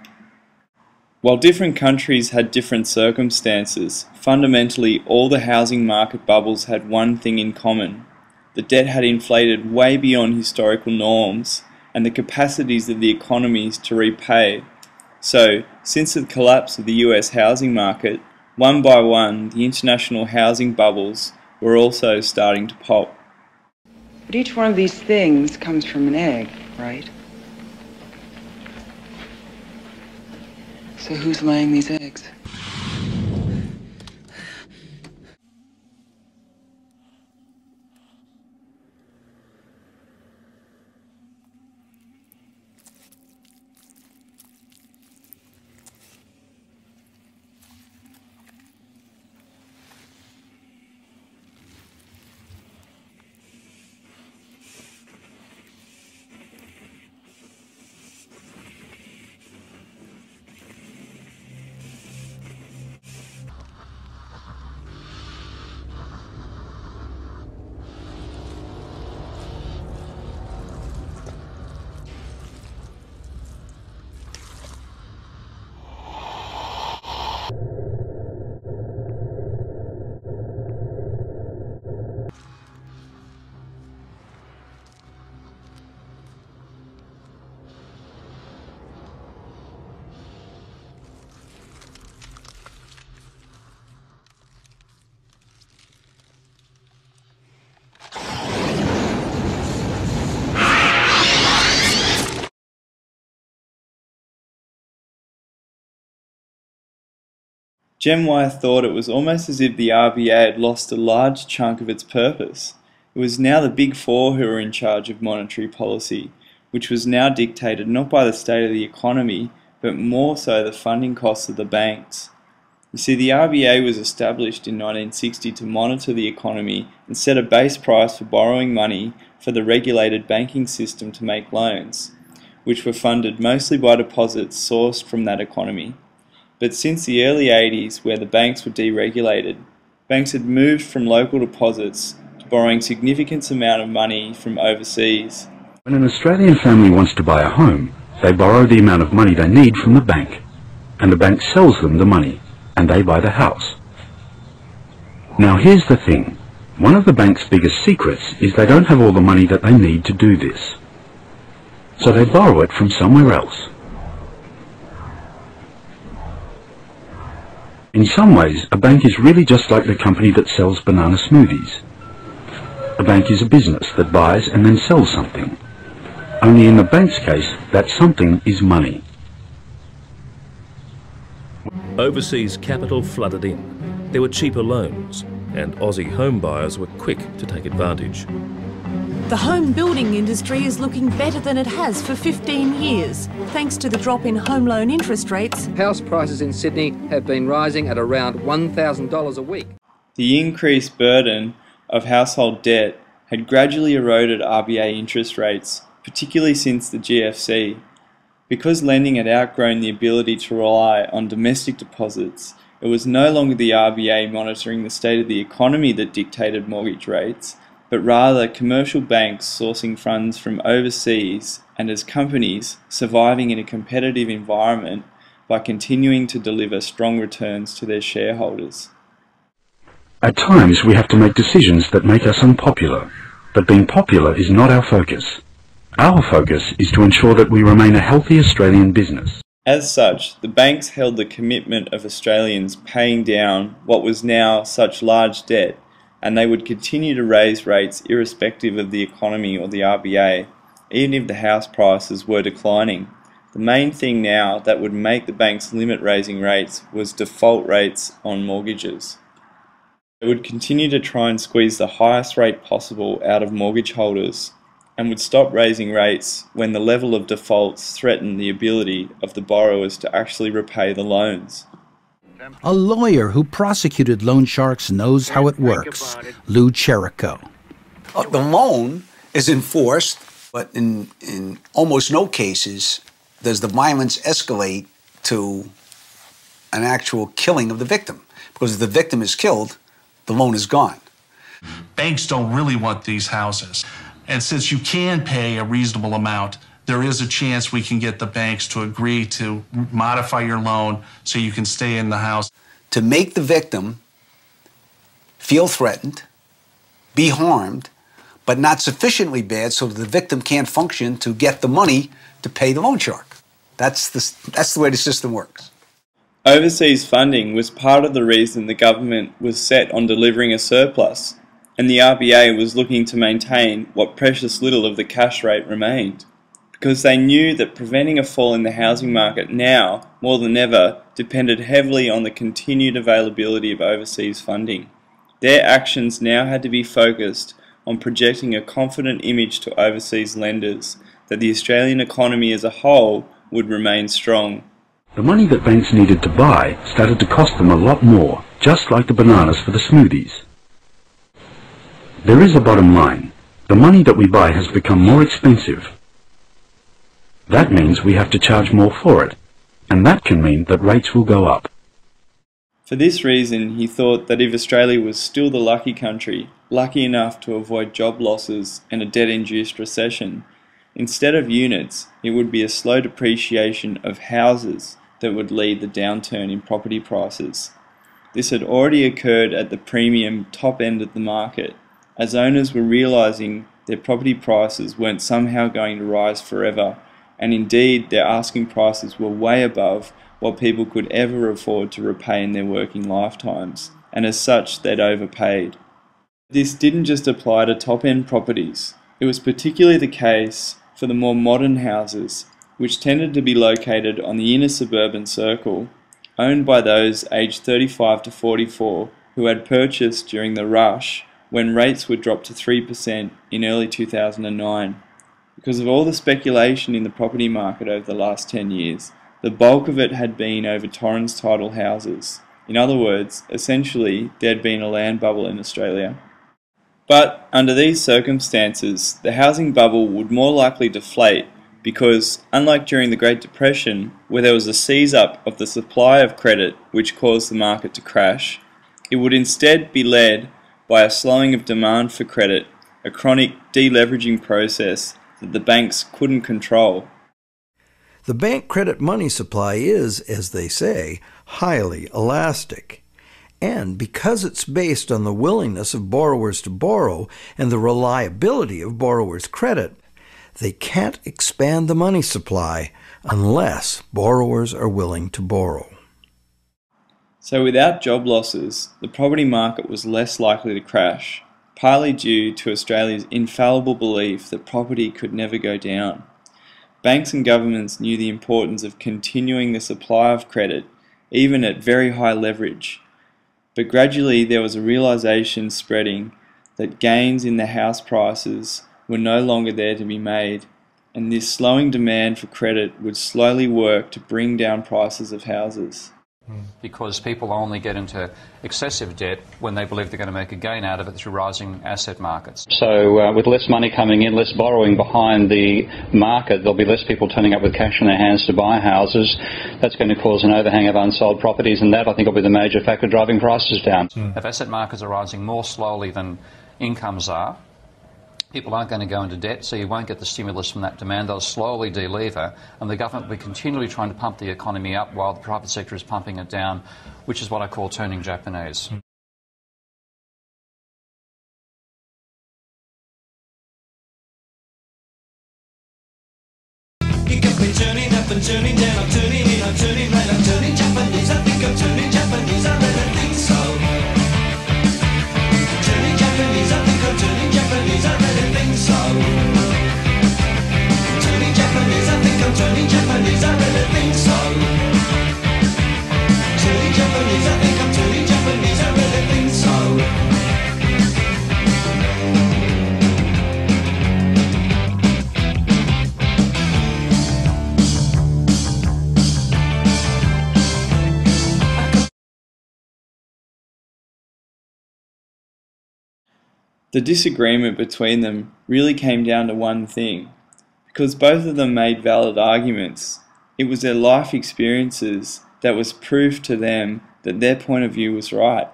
While different countries had different circumstances, fundamentally all the housing market bubbles had one thing in common. The debt had inflated way beyond historical norms and the capacities of the economies to repay. So, since the collapse of the US housing market, one by one the international housing bubbles were also starting to pop. But each one of these things comes from an egg, right? So who's laying these eggs? Jem Wyeth thought it was almost as if the RBA had lost a large chunk of its purpose. It was now the Big Four who were in charge of monetary policy, which was now dictated not by the state of the economy, but more so the funding costs of the banks. You see, the RBA was established in 1960 to monitor the economy and set a base price for borrowing money for the regulated banking system to make loans, which were funded mostly by deposits sourced from that economy. But since the early 80s, where the banks were deregulated, banks had moved from local deposits to borrowing significant amount of money from overseas. When an Australian family wants to buy a home, they borrow the amount of money they need from the bank, and the bank sells them the money, and they buy the house. Now here's the thing. One of the bank's biggest secrets is they don't have all the money that they need to do this. So they borrow it from somewhere else. In some ways, a bank is really just like the company that sells banana smoothies. A bank is a business that buys and then sells something. Only in the bank's case, that something is money. Overseas capital flooded in. There were cheaper loans, and Aussie home buyers were quick to take advantage. The home building industry is looking better than it has for 15 years, thanks to the drop in home loan interest rates. House prices in Sydney have been rising at around $1,000 a week. The increased burden of household debt had gradually eroded RBA interest rates, particularly since the GFC. Because lending had outgrown the ability to rely on domestic deposits, it was no longer the RBA monitoring the state of the economy that dictated mortgage rates, but rather commercial banks sourcing funds from overseas and as companies surviving in a competitive environment by continuing to deliver strong returns to their shareholders. At times we have to make decisions that make us unpopular, but being popular is not our focus. Our focus is to ensure that we remain a healthy Australian business. As such, the banks held the commitment of Australians paying down what was now such large debt, and they would continue to raise rates irrespective of the economy or the RBA, even if the house prices were declining. The main thing now that would make the banks limit raising rates was default rates on mortgages. They would continue to try and squeeze the highest rate possible out of mortgage holders, and would stop raising rates when the level of defaults threatened the ability of the borrowers to actually repay the loans. A lawyer who prosecuted loan sharks knows how it works. Lou Cherico. The loan is enforced, but in almost no cases does the violence escalate to an actual killing of the victim. Because if the victim is killed, the loan is gone. Banks don't really want these houses. And since you can pay a reasonable amount, there is a chance we can get the banks to agree to modify your loan so you can stay in the house. To make the victim feel threatened, be harmed, but not sufficiently bad so that the victim can't function to get the money to pay the loan shark. That's the way the system works. Overseas funding was part of the reason the government was set on delivering a surplus, and the RBA was looking to maintain what precious little of the cash rate remained, because they knew that preventing a fall in the housing market now, more than ever, depended heavily on the continued availability of overseas funding. Their actions now had to be focused on projecting a confident image to overseas lenders that the Australian economy as a whole would remain strong. The money that banks needed to buy started to cost them a lot more, just like the bananas for the smoothies. There is a bottom line. The money that we buy has become more expensive. That means we have to charge more for it, and that can mean that rates will go up. For this reason, he thought that if Australia was still the lucky country, lucky enough to avoid job losses and a debt-induced recession, instead of units, it would be a slow depreciation of houses that would lead the downturn in property prices. This had already occurred at the premium top end of the market, as owners were realising their property prices weren't somehow going to rise forever, and indeed their asking prices were way above what people could ever afford to repay in their working lifetimes, and as such they'd overpaid. This didn't just apply to top-end properties. It was particularly the case for the more modern houses, which tended to be located on the inner suburban circle, owned by those aged 35 to 44 who had purchased during the rush when rates would drop to 3% in early 2009. Because of all the speculation in the property market over the last 10 years, the bulk of it had been over Torrens title houses. In other words, essentially, there had been a land bubble in Australia. But under these circumstances, the housing bubble would more likely deflate because, unlike during the Great Depression, where there was a seize-up of the supply of credit which caused the market to crash, it would instead be led by a slowing of demand for credit, a chronic deleveraging process that the banks couldn't control. The bank credit money supply is, as they say, highly elastic. And because it's based on the willingness of borrowers to borrow and the reliability of borrowers' credit, they can't expand the money supply unless borrowers are willing to borrow. So without job losses, the property market was less likely to crash, partly due to Australia's infallible belief that property could never go down. Banks and governments knew the importance of continuing the supply of credit, even at very high leverage. But gradually there was a realization spreading that gains in the house prices were no longer there to be made, and this slowing demand for credit would slowly work to bring down prices of houses. Because people only get into excessive debt when they believe they're going to make a gain out of it through rising asset markets. So with less money coming in, less borrowing behind the market, there'll be less people turning up with cash in their hands to buy houses. That's going to cause an overhang of unsold properties, and that, I think, will be the major factor driving prices down. If asset markets are rising more slowly than incomes are, people aren't going to go into debt, so you won't get the stimulus from that demand. They'll slowly de-lever, and the government will be continually trying to pump the economy up while the private sector is pumping it down, which is what I call turning Japanese. You got me turning up and turning down, I'm turning in, I'm turning right, I'm turning Japanese. I think I'm turning Japanese, I really think so. Turning Japanese, I think I'm turning Japanese, I really think so. Turning Japanese, I think I'm turning Japanese, I really think so. Turning Japanese, I think I'm turning Japanese, I really think so. The disagreement between them really came down to one thing. Because both of them made valid arguments, it was their life experiences that was proof to them that their point of view was right.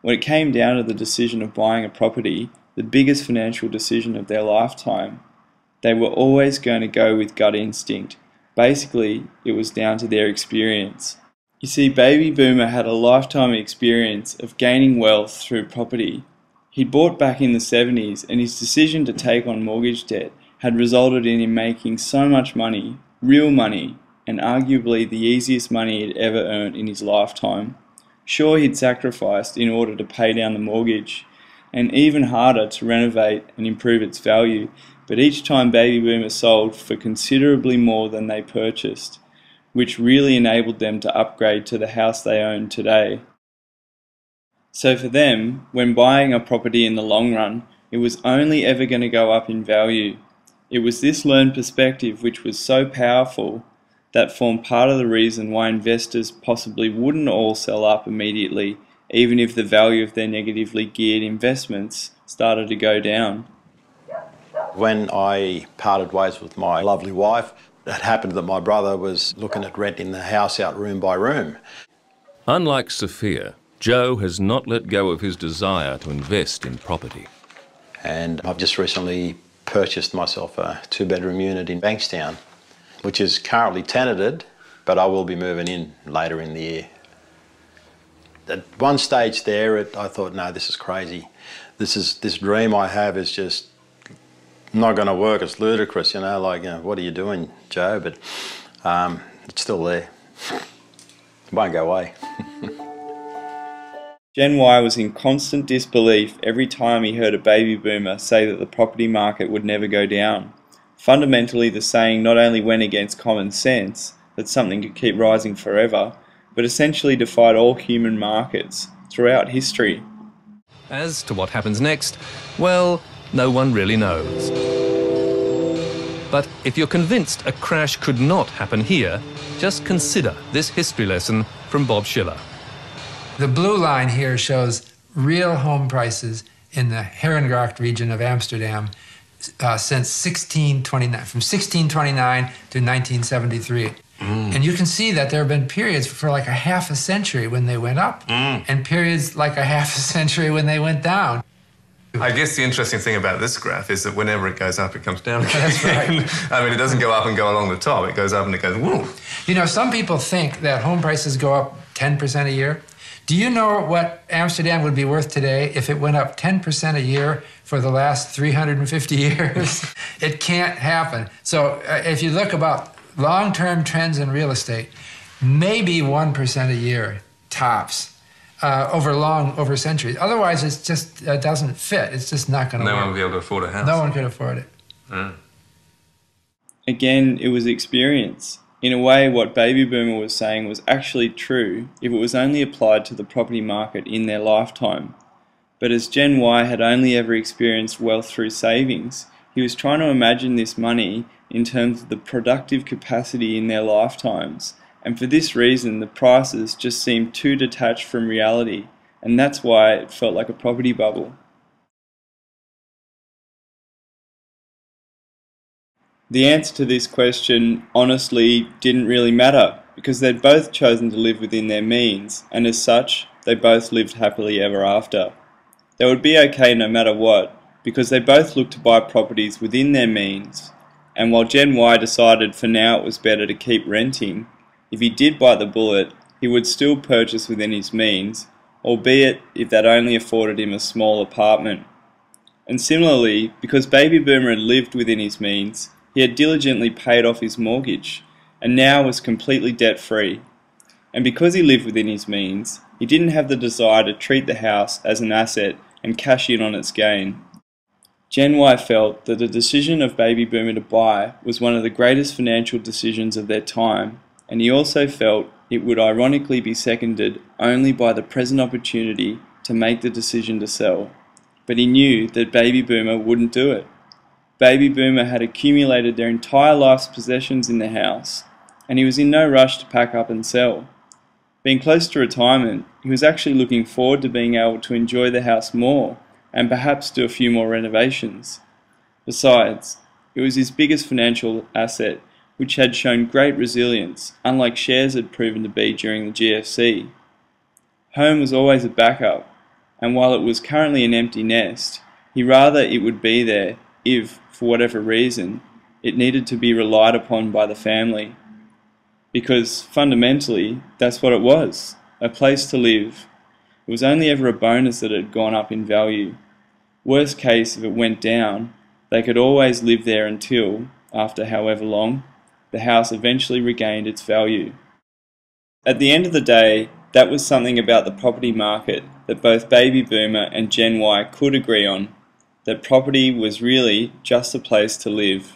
When it came down to the decision of buying a property, the biggest financial decision of their lifetime, they were always going to go with gut instinct. Basically, it was down to their experience. You see, Baby Boomer had a lifetime experience of gaining wealth through property. He'd bought back in the 70s, and his decision to take on mortgage debt had resulted in him making so much money, real money, and arguably the easiest money he'd ever earned in his lifetime. Sure, he'd sacrificed in order to pay down the mortgage, and even harder to renovate and improve its value, but each time Baby Boomer sold for considerably more than they purchased, which really enabled them to upgrade to the house they own today. So for them, when buying a property in the long run, it was only ever going to go up in value. It was this learned perspective which was so powerful that formed part of the reason why investors possibly wouldn't all sell up immediately, even if the value of their negatively geared investments started to go down. When I parted ways with my lovely wife, it happened that my brother was looking at renting the house out room by room. Unlike Sophia, Joe has not let go of his desire to invest in property. And I've just recently purchased myself a 2-bedroom unit in Bankstown, which is currently tenanted, but I will be moving in later in the year. At one stage there, I thought, no, this is crazy. This dream I have is just not going to work. It's ludicrous, you know, like, what are you doing, Joe? But it's still there. It won't go away. Gen Y was in constant disbelief every time he heard a baby boomer say that the property market would never go down. Fundamentally, the saying not only went against common sense, that something could keep rising forever, but essentially defied all human markets throughout history. As to what happens next, well, no one really knows. But if you're convinced a crash could not happen here, just consider this history lesson from Bob Schiller. The blue line here shows real home prices in the Herengracht region of Amsterdam since 1629, from 1629 to 1973. And you can see that there have been periods for like a half a century when they went up, and periods like a half a century when they went down. I guess the interesting thing about this graph is that whenever it goes up, it comes down again. That's right. I mean, it doesn't go up and go along the top. It goes up and it goes, whoa. You know, some people think that home prices go up 10% a year. Do you know what Amsterdam would be worth today if it went up 10% a year for the last 350 years? It can't happen. So if you look about long-term trends in real estate, maybe 1% a year, tops, over centuries. Otherwise, it just doesn't fit. It's just not going to work. No one will be able to afford a house. No one could afford it. Mm. Again, it was experience. In a way, what Baby Boomer was saying was actually true if it was only applied to the property market in their lifetime. But as Gen Y had only ever experienced wealth through savings, he was trying to imagine this money in terms of the productive capacity in their lifetimes. And for this reason, the prices just seemed too detached from reality, and that's why it felt like a property bubble. The answer to this question, honestly, didn't really matter, because they'd both chosen to live within their means, and as such, they both lived happily ever after. They would be okay no matter what, because they both looked to buy properties within their means, and while Gen Y decided for now it was better to keep renting, if he did bite the bullet, he would still purchase within his means, albeit if that only afforded him a small apartment. And similarly, because Baby Boomer had lived within his means, he had diligently paid off his mortgage, and now was completely debt-free. And because he lived within his means, he didn't have the desire to treat the house as an asset and cash in on its gain. Gen Y felt that the decision of Baby Boomer to buy was one of the greatest financial decisions of their time, and he also felt it would ironically be seconded only by the present opportunity to make the decision to sell. But he knew that Baby Boomer wouldn't do it. Baby Boomer had accumulated their entire life's possessions in the house, and he was in no rush to pack up and sell. Being close to retirement, he was actually looking forward to being able to enjoy the house more, and perhaps do a few more renovations. Besides, it was his biggest financial asset, which had shown great resilience, unlike shares had proven to be during the GFC. Home was always a backup, and while it was currently an empty nest, he rather it would be there if, for whatever reason, it needed to be relied upon by the family. Because, fundamentally, that's what it was, a place to live. It was only ever a bonus that it had gone up in value. Worst case, if it went down, they could always live there until, after however long, the house eventually regained its value. At the end of the day, that was something about the property market that both Baby Boomer and Gen Y could agree on, that property was really just a place to live.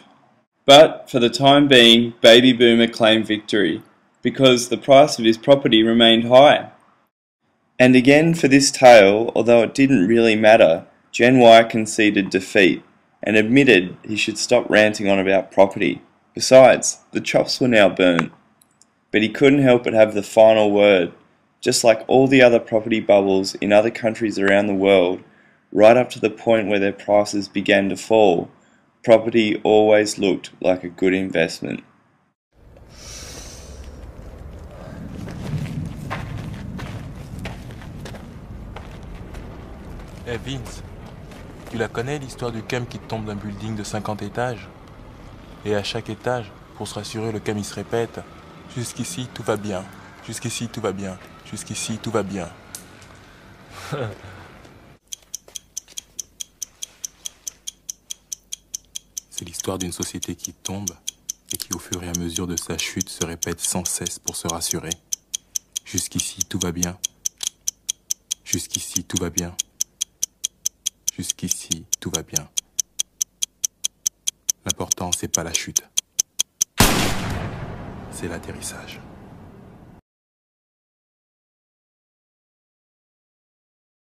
But, for the time being, Baby Boomer claimed victory, because the price of his property remained high. And again for this tale, although it didn't really matter, Gen Y conceded defeat, and admitted he should stop ranting on about property. Besides, the chops were now burnt. But he couldn't help but have the final word. Just like all the other property bubbles in other countries around the world, right up to the point where their prices began to fall, property always looked like a good investment. Hey Vince, tu la connais l'histoire du cam qui tombe d'un building de 50 étages? Et à chaque étage, pour se rassurer, le cam il se répète: jusqu'ici tout va bien, jusqu'ici tout va bien, jusqu'ici tout va bien. C'est l'histoire d'une société qui tombe et qui au fur et à mesure de sa chute se répète sans cesse pour se rassurer: jusqu'ici tout va bien, jusqu'ici tout va bien, jusqu'ici tout va bien. L'important c'est pas la chute, c'est l'atterrissage.